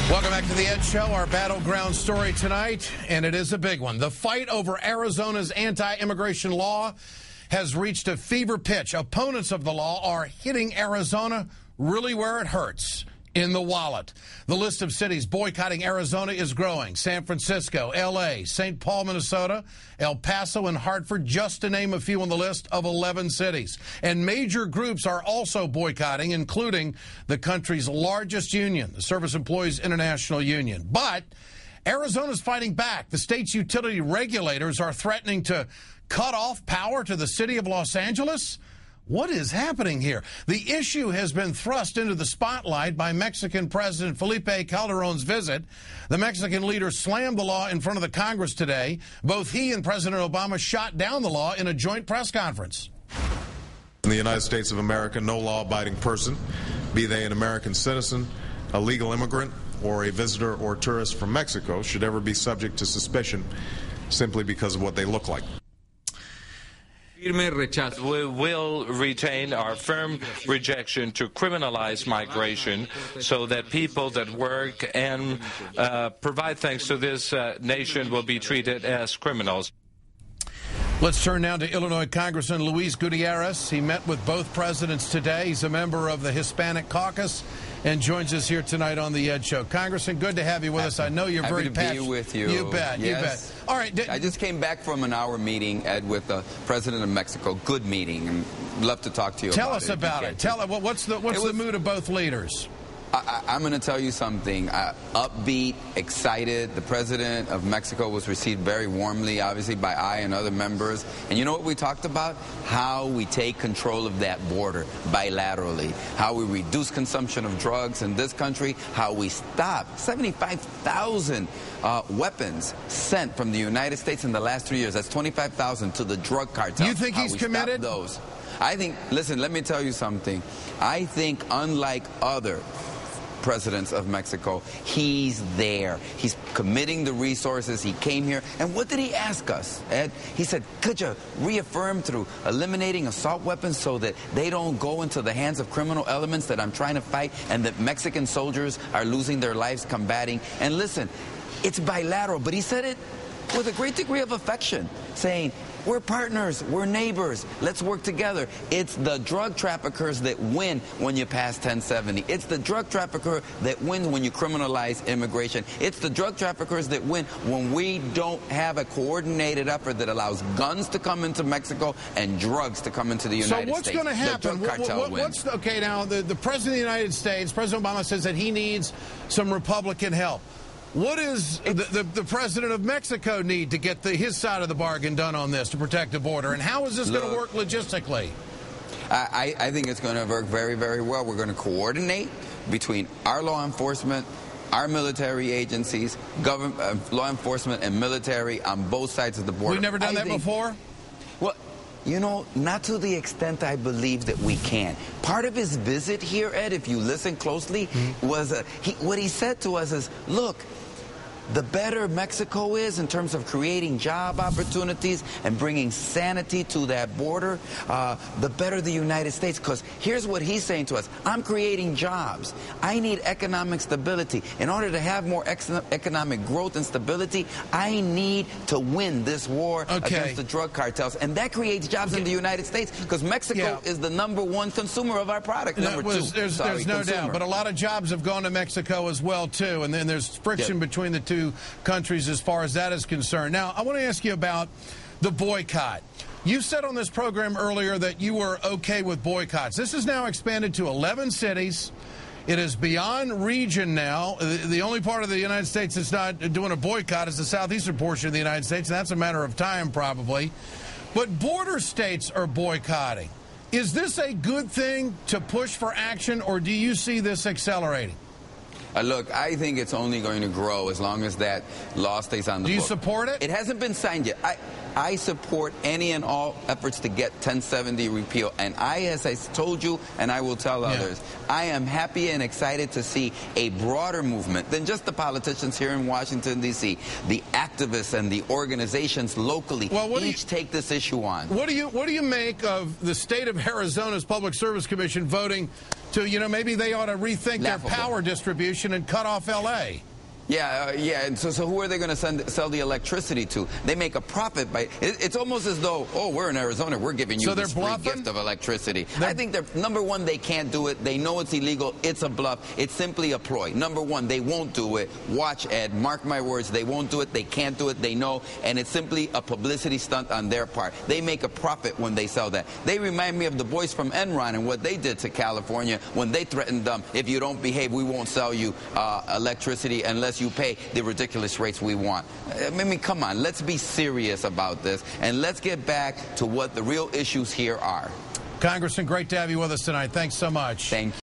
Welcome back to the Ed Show, our battleground story tonight, and it is a big one. The fight over Arizona's anti-immigration law has reached a fever pitch. Opponents of the law are hitting Arizona really where it hurts, in the wallet. The list of cities boycotting Arizona is growing. San Francisco, L.A., St. Paul, Minnesota, El Paso, and Hartford, just to name a few on the list of 11 cities. And major groups are also boycotting, including the country's largest union, the Service Employees International Union. But Arizona's fighting back. The state's utility regulators are threatening to cut off power to the city of Los Angeles. What is happening here? The issue has been thrust into the spotlight by Mexican President Felipe Calderon's visit. The Mexican leader slammed the law in front of the Congress today. Both he and President Obama shot down the law in a joint press conference. In the United States of America, no law-abiding person, be they an American citizen, a legal immigrant, or a visitor or tourist from Mexico, should ever be subject to suspicion simply because of what they look like. We will retain our firm rejection to criminalize migration so that people that work and provide things to this nation will be treated as criminals. Let's turn now to Illinois Congressman Luis Gutierrez. He met with both presidents today. He's a member of the Hispanic Caucus and joins us here tonight on the Ed Show. Congressman, good to have you with us. I know you're very passionate. Happy to be with you. You bet, yes. You bet. All right. I just came back from an hour meeting, Ed, with the President of Mexico. Good meeting. And love to talk to you Tell about us it. about it. Tell us, what's the mood of both leaders? I'm going to tell you something. Upbeat, excited. The President of Mexico was received very warmly, obviously, by I and other members. And you know what we talked about? How we take control of that border bilaterally. How we reduce consumption of drugs in this country. How we stop 75,000 weapons sent from the United States in the last 3 years. That's 25,000 to the drug cartel. You think he's committed? Those. I think, listen, let me tell you something. I think unlike other presidents of Mexico, he's there. He's committing the resources. He came here. And what did he ask us, Ed? He said, could you reaffirm through eliminating assault weapons so that they don't go into the hands of criminal elements that I'm trying to fight and that Mexican soldiers are losing their lives combating? And listen, it's bilateral, but he said it with a great degree of affection, saying, we're partners, we're neighbors, let's work together. It's the drug traffickers that win when you pass 1070. It's the drug trafficker that wins when you criminalize immigration. It's the drug traffickers that win when we don't have a coordinated effort that allows guns to come into Mexico and drugs to come into the United States. So what's going to happen? The drug cartel wins. Okay, now, the President of the United States, President Obama, says that he needs some Republican help. What does the President of Mexico need to get his side of the bargain done on this to protect the border? And how is this going to work logistically? I think it's going to work very, very well. We're going to coordinate between our law enforcement, our military agencies, government, law enforcement and military on both sides of the border. We've never done that before? Well, you know, not to the extent I believe that we can. Part of his visit here, Ed, if you listen closely, was what he said to us is, look, the better Mexico is in terms of creating job opportunities and bringing sanity to that border, the better the United States. Because here's what he's saying to us. I'm creating jobs. I need economic stability. In order to have more economic growth and stability, I need to win this war against the drug cartels. And that creates jobs in the United States because Mexico is the #1 consumer of our product. There's no doubt. But a lot of jobs have gone to Mexico as well, too. And then there's friction between the two countries as far as that is concerned. Now, I want to ask you about the boycott. You said on this program earlier that you were okay with boycotts. This is now expanded to 11 cities. It is beyond region now. The only part of the United States that's not doing a boycott is the southeastern portion of the United States, and that's a matter of time probably. But border states are boycotting. Is this a good thing to push for action, or do you see this accelerating? Look, I think it's only going to grow as long as that law stays on the book. Do you support it? It hasn't been signed yet. I support any and all efforts to get 1070 repeal. And as I told you, and I will tell others, I am happy and excited to see a broader movement than just the politicians here in Washington, D.C. The activists and the organizations locally each take this issue on. What do you make of the state of Arizona's Public Service Commission voting to, you know, maybe they ought to rethink Laughable. their power distribution and cut off L.A. Yeah, and so who are they going to sell the electricity to? They make a profit by it's almost as though, oh, we're in Arizona, we're giving you this free gift of electricity. I think they're, number one, they can't do it. They know it's illegal. It's a bluff. It's simply a ploy. Number one, they won't do it. Watch, Ed. Mark my words. They won't do it. They can't do it. They know. And it's simply a publicity stunt on their part. They make a profit when they sell that. They remind me of the boys from Enron and what they did to California when they threatened them, if you don't behave, we won't sell you electricity unless you pay the ridiculous rates we want. I mean, come on, let's be serious about this, and let's get back to what the real issues here are. Congressman, great to have you with us tonight. Thanks so much. Thank you.